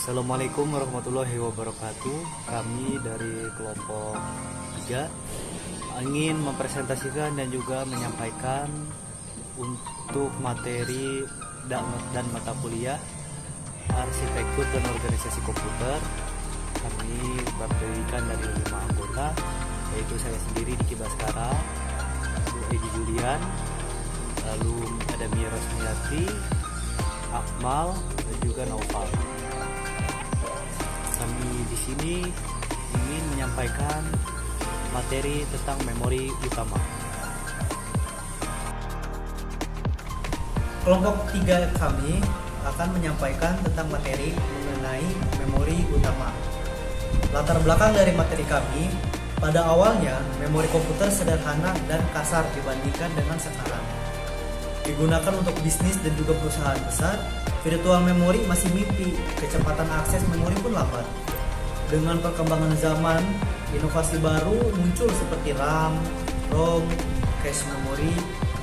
Assalamualaikum warahmatullahi wabarakatuh. Kami dari kelompok 3 ingin mempresentasikan dan juga menyampaikan untuk materi dan mata kuliah arsitektur dan organisasi komputer. Kami berdirikan dari 5 anggota, yaitu saya sendiri Diki Baskara, Egi Julian, lalu ada Mia Rosmiati, Akmal, dan juga Naufal. Kami di sini ingin menyampaikan materi tentang memori utama. Kelompok 3 kami akan menyampaikan tentang materi mengenai memori utama. Latar belakang dari materi kami, pada awalnya memori komputer sederhana dan kasar dibandingkan dengan sekarang. Digunakan untuk bisnis dan juga perusahaan besar, virtual memory masih mimpi, kecepatan akses memori pun lambat. Dengan perkembangan zaman, inovasi baru muncul seperti RAM, ROM, cache memory,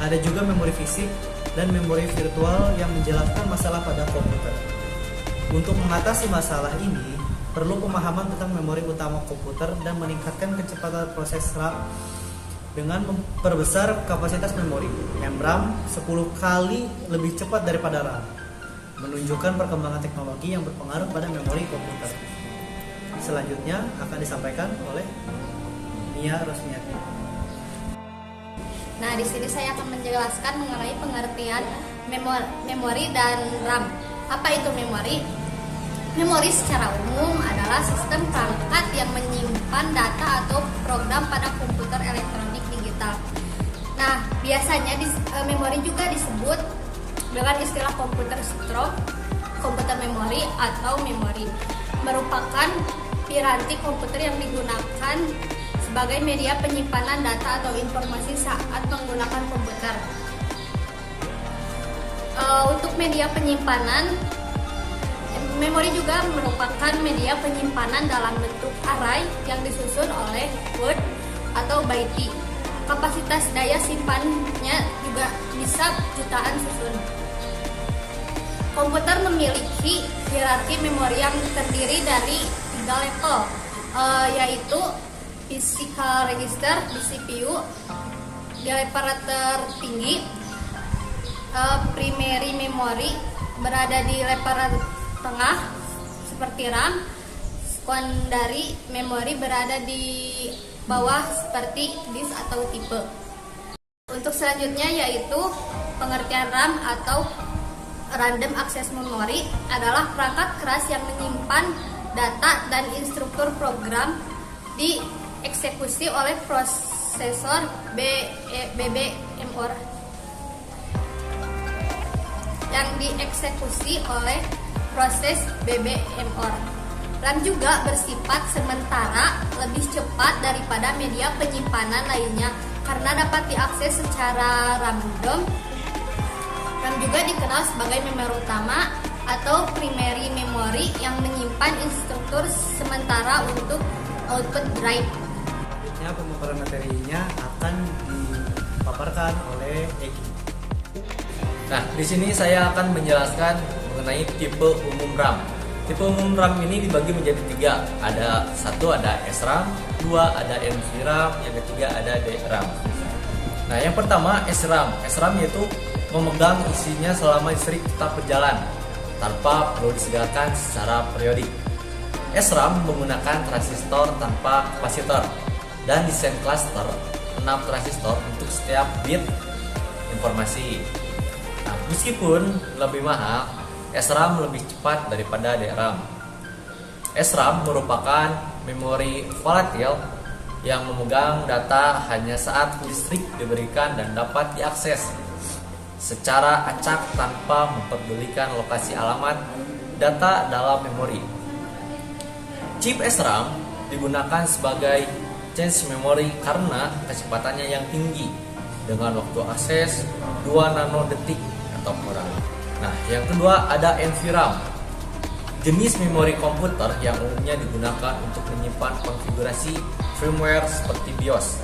ada juga memori fisik dan memori virtual yang menjelaskan masalah pada komputer. Untuk mengatasi masalah ini, perlu pemahaman tentang memori utama komputer dan meningkatkan kecepatan proses RAM dengan memperbesar kapasitas memori. RAM 10 kali lebih cepat daripada RAM, menunjukkan perkembangan teknologi yang berpengaruh pada memori komputer. Selanjutnya akan disampaikan oleh Mia Rosmiati. Nah, di sini saya akan menjelaskan mengenai pengertian memori dan RAM. Apa itu memori? Memori secara umum adalah sistem perangkat yang menyimpan data atau program pada komputer elektronik digital. Nah, biasanya memori juga disebut dengan istilah komputer stroke, komputer memori atau memori. Merupakan piranti komputer yang digunakan sebagai media penyimpanan data atau informasi saat menggunakan komputer. Untuk media penyimpanan, memori juga merupakan media penyimpanan dalam bentuk array yang disusun oleh word atau byte. Kapasitas daya simpannya juga bisa jutaan susun. Komputer memiliki hierarki memori yang terdiri dari 3 level, yaitu physical register di CPU di level tertinggi, primary memory berada di level tengah seperti RAM, secondary memory berada di bawah seperti disk atau tipe. Untuk selanjutnya yaitu pengertian RAM atau random access memory adalah perangkat keras yang menyimpan data dan instruktur program dieksekusi oleh prosesor BBMOR yang dieksekusi oleh proses BBMOR. RAM juga bersifat sementara lebih cepat daripada media penyimpanan lainnya karena dapat diakses secara random. RAM juga dikenal sebagai memori utama atau primary memory yang menyimpan instruktur sementara untuk output drive. Selanjutnya pemaparan materinya akan dipaparkan oleh Egi. Nah, di sini saya akan menjelaskan mengenai tipe umum RAM. Tipe umum RAM ini dibagi menjadi 3. Ada 1 ada SRAM, 2 ada NVRAM, yang ketiga ada DRAM. Nah, yang pertama SRAM. SRAM yaitu memegang isinya selama listrik tetap berjalan tanpa perlu disediakan secara periodik. SRAM menggunakan transistor tanpa kapasitor dan desain cluster 6 transistor untuk setiap bit informasi. Nah, meskipun lebih mahal, SRAM lebih cepat daripada DRAM. SRAM merupakan memori volatil yang memegang data hanya saat listrik diberikan dan dapat diakses secara acak tanpa memperdulikan lokasi alamat data dalam memori. Chip SRAM digunakan sebagai change memory karena kecepatannya yang tinggi dengan waktu akses 2 nanodetik atau kurang. Nah, yang kedua ada NVRAM, jenis memori komputer yang umumnya digunakan untuk menyimpan konfigurasi firmware seperti BIOS.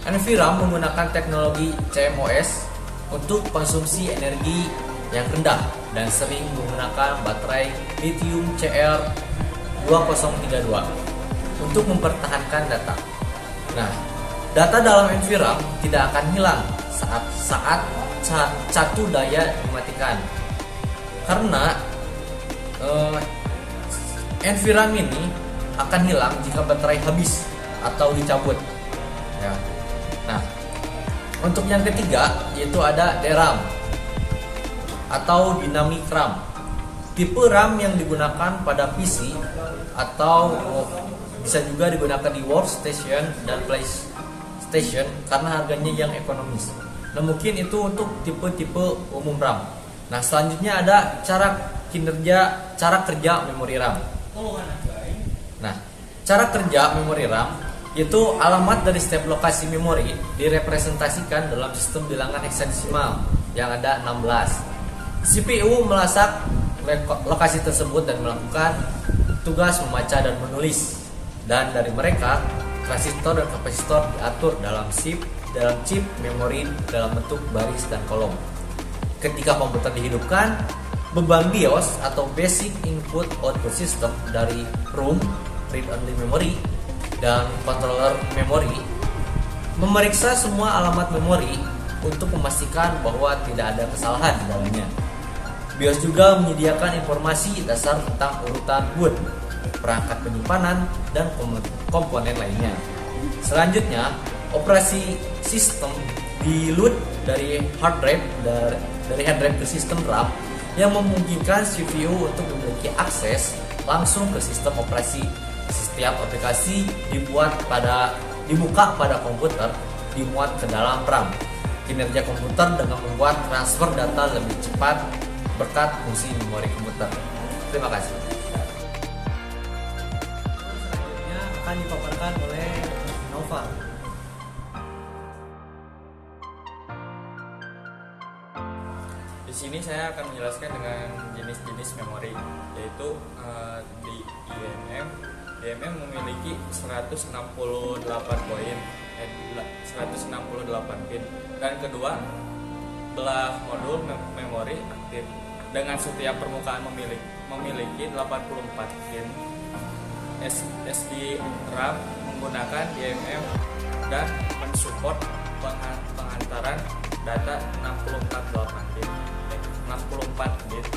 NVRAM menggunakan teknologi CMOS untuk konsumsi energi yang rendah dan sering menggunakan baterai lithium Cl2032 untuk mempertahankan data. Nah, data dalam NVRAM tidak akan hilang saat satu daya dimatikan, karena NVRAM ini akan hilang jika baterai habis atau dicabut. Ya. Nah, untuk yang ketiga yaitu ada DRAM atau Dynamic RAM. Tipe RAM yang digunakan pada PC atau bisa juga digunakan di workstation dan PlayStation karena harganya yang ekonomis. Nah, mungkin itu untuk tipe-tipe umum RAM. Nah, selanjutnya ada cara kerja memori RAM. Nah, cara kerja memori RAM yaitu alamat dari setiap lokasi memori direpresentasikan dalam sistem bilangan heksadesimal yang ada 16. CPU melasak lokasi tersebut dan melakukan tugas membaca dan menulis. Dan dari mereka, transistor dan kapasitor diatur dalam chip memori dalam bentuk baris dan kolom. Ketika komputer dihidupkan, beban BIOS atau Basic Input Output System dari ROM (Read Only Memory) dan controller memori memeriksa semua alamat memori untuk memastikan bahwa tidak ada kesalahan di dalamnya. BIOS juga menyediakan informasi dasar tentang urutan boot, perangkat penyimpanan, dan komponen lainnya. Selanjutnya, operasi sistem di-load dari hard drive ke sistem RAM yang memungkinkan CPU untuk memiliki akses langsung ke sistem operasi. Setiap aplikasi dibuka pada komputer dimuat ke dalam RAM. Kinerja komputer dengan membuat transfer data lebih cepat berkat fungsi memori komputer. Terima kasih. Selanjutnya akan dipaparkan oleh Nova. Di sini saya akan menjelaskan dengan jenis-jenis memori, yaitu di IMM memiliki 168 poin, 168 pin, dan kedua belah modul memori aktif dengan setiap permukaan memiliki 84 pin. SD RAM menggunakan DMM dan mensupport pengantaran data 64 bit.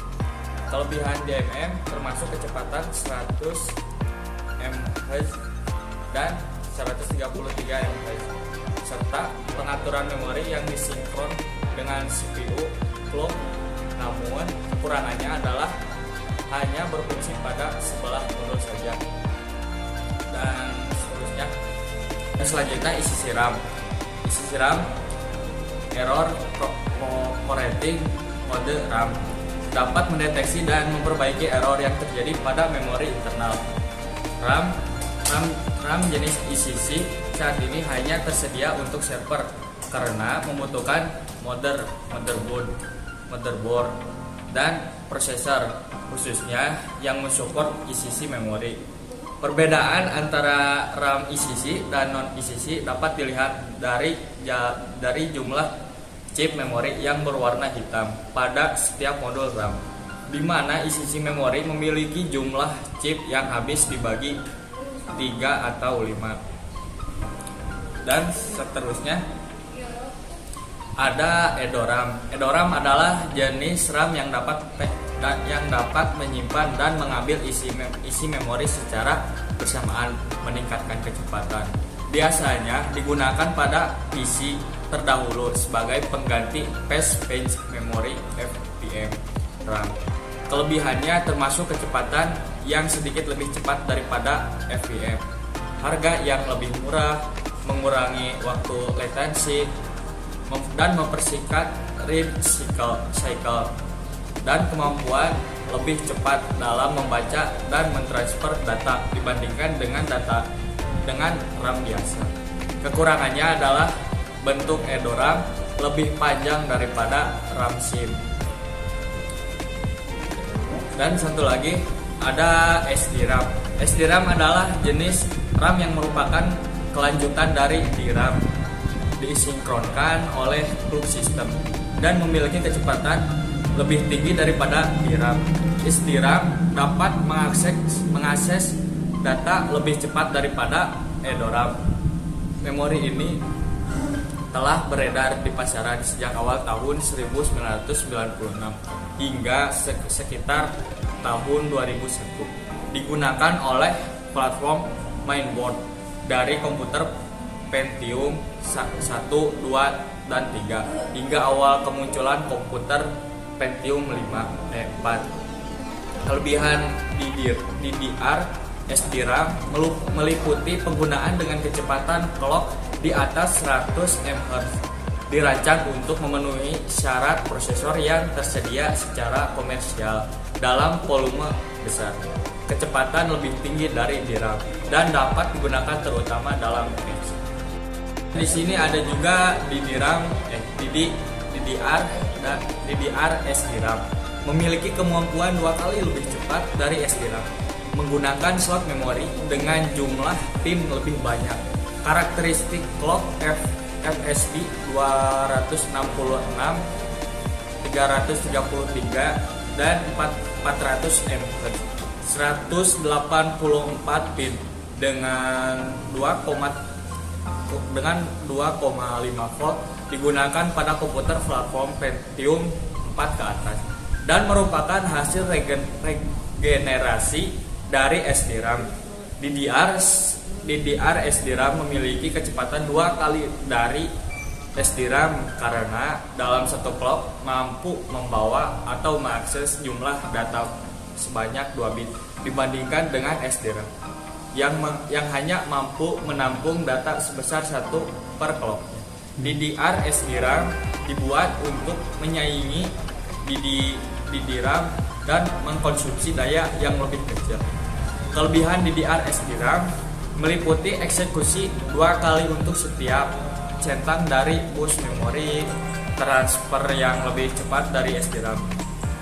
Kelebihan DMM termasuk kecepatan 100 MHz dan 133 MHz serta pengaturan memori yang disinkron dengan CPU clock. Namun kekurangannya adalah hanya berfungsi pada sebelah modul saja. Dan selanjutnya isi siram error operating mode RAM dapat mendeteksi dan memperbaiki error yang terjadi pada memori internal. RAM jenis ECC saat ini hanya tersedia untuk server karena membutuhkan motherboard dan prosesor khususnya yang mensupport ECC memori. Perbedaan antara RAM ECC dan non ECC dapat dilihat dari jumlah chip memori yang berwarna hitam pada setiap modul RAM, di mana ECC memori memiliki jumlah chip yang habis dibagi 3 atau 5. Dan seterusnya ada EDORAM. EDORAM adalah jenis RAM yang dapat menyimpan dan mengambil isi memori secara bersamaan, meningkatkan kecepatan. Biasanya digunakan pada PC terdahulu sebagai pengganti Fast Page Memory (FPM) RAM. Kelebihannya termasuk kecepatan yang sedikit lebih cepat daripada FPM, harga yang lebih murah, mengurangi waktu latensi, dan mempersingkat read cycle, dan kemampuan lebih cepat dalam membaca dan mentransfer data dibandingkan dengan RAM biasa. Kekurangannya adalah bentuk EDORAM lebih panjang daripada RAM SIM. Dan satu lagi ada SDRAM. SDRAM adalah jenis RAM yang merupakan kelanjutan dari DRAM, disinkronkan oleh clock system dan memiliki kecepatan lebih tinggi daripada DRAM. SDRAM dapat mengakses data lebih cepat daripada EDORAM. Memori ini telah beredar di pasaran sejak awal tahun 1996 hingga sekitar tahun 2001. Digunakan oleh platform mainboard dari komputer Pentium 1, 2, dan 3 hingga awal kemunculan komputer Pentium 4. Kelebihan DDR SDRAM meliputi penggunaan dengan kecepatan clock di atas 100 MHz, dirancang untuk memenuhi syarat prosesor yang tersedia secara komersial dalam volume besar, kecepatan lebih tinggi dari DRAM, dan dapat digunakan terutama dalam PC. Di sini ada juga DDR dan DDR SDRAM, memiliki kemampuan 2 kali lebih cepat dari SDRAM, menggunakan slot memori dengan jumlah pin lebih banyak. Karakteristik clock FSD 266, 333, dan 400 MHz, 184 pin dengan 2,5 volt, digunakan pada komputer platform Pentium 4 ke atas, dan merupakan hasil regenerasi dari SDRAM. DDR SDRAM memiliki kecepatan 2 kali dari SDRAM karena dalam satu clock mampu membawa atau mengakses jumlah data sebanyak 2 bit dibandingkan dengan SDRAM yang hanya mampu menampung data sebesar 1 per clock. DDR SDRAM dibuat untuk menyaingi DDR dan mengkonsumsi daya yang lebih kecil. Kelebihan DDR SDRAM meliputi eksekusi 2 kali untuk setiap centang dari bus memori, transfer yang lebih cepat dari SDRAM,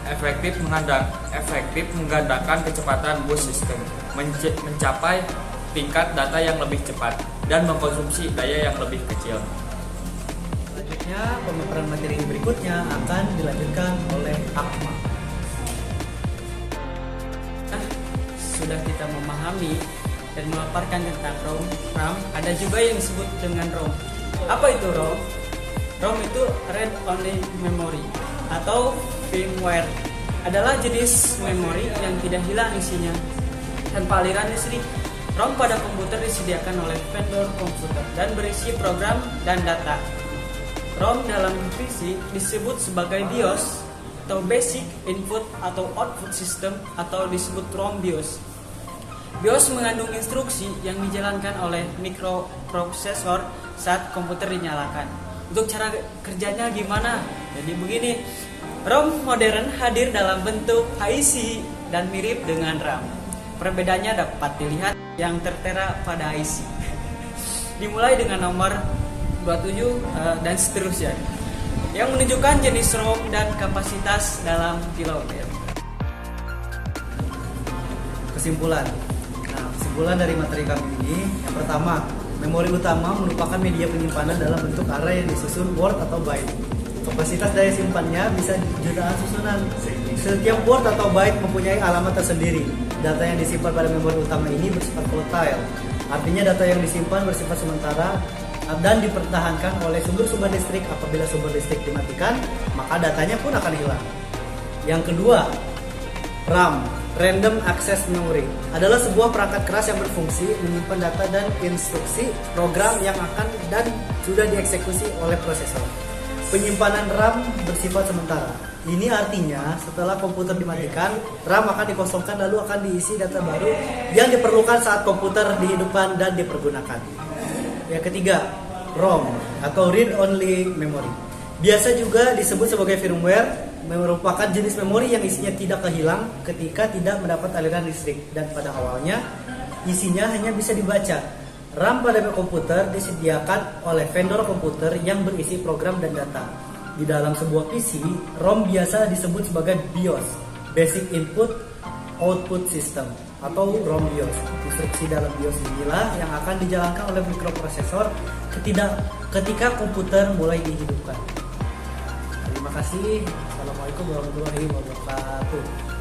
efektif menggandakan kecepatan bus sistem, mencapai tingkat data yang lebih cepat, dan mengkonsumsi daya yang lebih kecil. Selanjutnya, pemaparan materi berikutnya akan dilanjutkan oleh Akmal. Sudah kita memahami dan memaparkan tentang ROM, RAM, ada juga yang disebut dengan ROM. Apa itu ROM? ROM itu Read Only Memory atau firmware. Adalah jenis memori yang tidak hilang isinya tanpa aliran listrik. ROM pada komputer disediakan oleh vendor komputer dan berisi program dan data. ROM dalam PC disebut sebagai BIOS atau Basic Input atau Output System atau disebut ROM BIOS. BIOS mengandung instruksi yang dijalankan oleh mikroprosesor saat komputer dinyalakan. Untuk cara kerjanya gimana? Jadi begini, ROM modern hadir dalam bentuk IC dan mirip dengan RAM. Perbedaannya dapat dilihat yang tertera pada IC. Dimulai dengan nomor 27 dan seterusnya, yang menunjukkan jenis ROM dan kapasitas dalam kilobyte. Kesimpulan. Kesimpulan dari materi kami ini, yang pertama, memori utama merupakan media penyimpanan dalam bentuk array yang disusun word atau byte. Kapasitas daya simpannya bisa jutaan susunan. Setiap word atau byte mempunyai alamat tersendiri. Data yang disimpan pada memori utama ini bersifat volatile. Artinya data yang disimpan bersifat sementara dan dipertahankan oleh sumber-sumber listrik. Apabila sumber listrik dimatikan, maka datanya pun akan hilang. Yang kedua, RAM, Random Access Memory, adalah sebuah perangkat keras yang berfungsi menyimpan data dan instruksi program yang akan dan sudah dieksekusi oleh prosesor. Penyimpanan RAM bersifat sementara. Ini artinya setelah komputer dimatikan, RAM akan dikosongkan lalu akan diisi data baru yang diperlukan saat komputer dihidupkan dan dipergunakan. Yang ketiga, ROM atau Read Only Memory, biasa juga disebut sebagai firmware, merupakan jenis memori yang isinya tidak kehilang ketika tidak mendapat aliran listrik dan pada awalnya isinya hanya bisa dibaca. RAM pada komputer disediakan oleh vendor komputer yang berisi program dan data. Di dalam sebuah PC, ROM biasa disebut sebagai BIOS, Basic Input Output System atau ROM BIOS. Instruksi dalam BIOS inilah yang akan dijalankan oleh mikroprosesor ketika komputer mulai dihidupkan. Terima Terima kasih. Assalamualaikum warahmatullahi wabarakatuh.